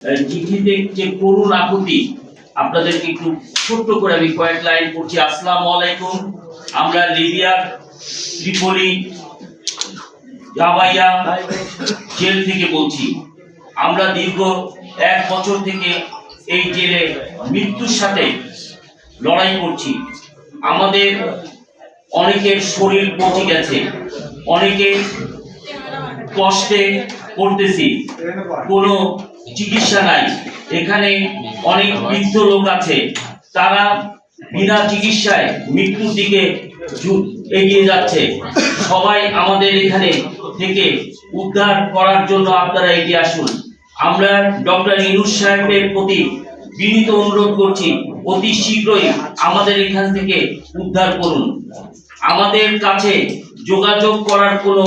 চিঠিতে যে করুণ আকুতি আপনাদেরকে একটু ছোট্ট করে আমি কয়েক লাইন পড়ছি। আসসালামু আলাইকুম। আমরা লিবিয়ার ত্রিপলি জাবাইয়া জেল থেকে বলছি। আমরা দীর্ঘ 1 বছর থেকে এই জেলে মৃত্যুর সাথে লড়াই করছি। আমাদের অনেকের শরীর পচে গেছে, অনেকে কষ্টে পড়তেছি, কোনো চিকিৎসা নাই। এখানে অনেক বৃদ্ধ লোক আছে, তারা বিনা চিকিৎসায় মৃত্যুর দিকে এগিয়ে যাচ্ছে। সবাই আমাদের এখানে থেকে উদ্ধার করার জন্য আপনারা এগিয়ে আসুন। আমরা ডক্টর ইউনূস সাহেবের প্রতি বিনীত অনুরোধ করছি, অতি শীঘ্রই আমাদের এখান থেকে উদ্ধার করুন। আমাদের কাছে যোগাযোগ করার কোনো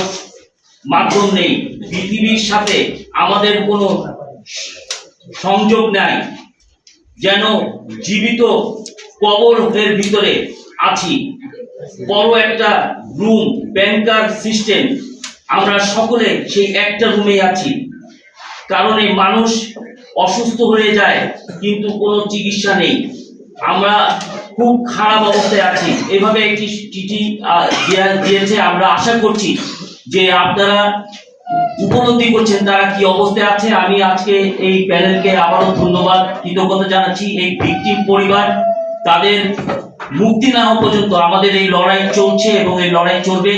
মাধ্যম নেই, পৃথিবীর সাথে আমাদের কোনো সংযোগ নাই, যেন জীবিত কবরের ভিতরে আছি। বড় একটা রুম, ব্যাংকার সিস্টেম, আমরা সকলে সেই একটা রুমে আছি। কারণ এই মানুষ অসুস্থ হয়ে যায় কিন্তু কোনো চিকিৎসা নেই। আমরা খুব খারাপ অবস্থায় আছি। এভাবে একটি চিঠি দিয়েছে। আমরা আশা করছি যে আপনারা উপলব্ধি করছেন তারা কি অবস্থায় আছে। আমি আজকে এই প্যানেলকে আবারও ধন্যবাদ, কৃতজ্ঞতা জানাচ্ছি। এই ভিকটিম পরিবার, তাদের মুক্তি না হওয়া পর্যন্ত আমাদের এই লড়াই চলছে এবং এই লড়াই চলবে।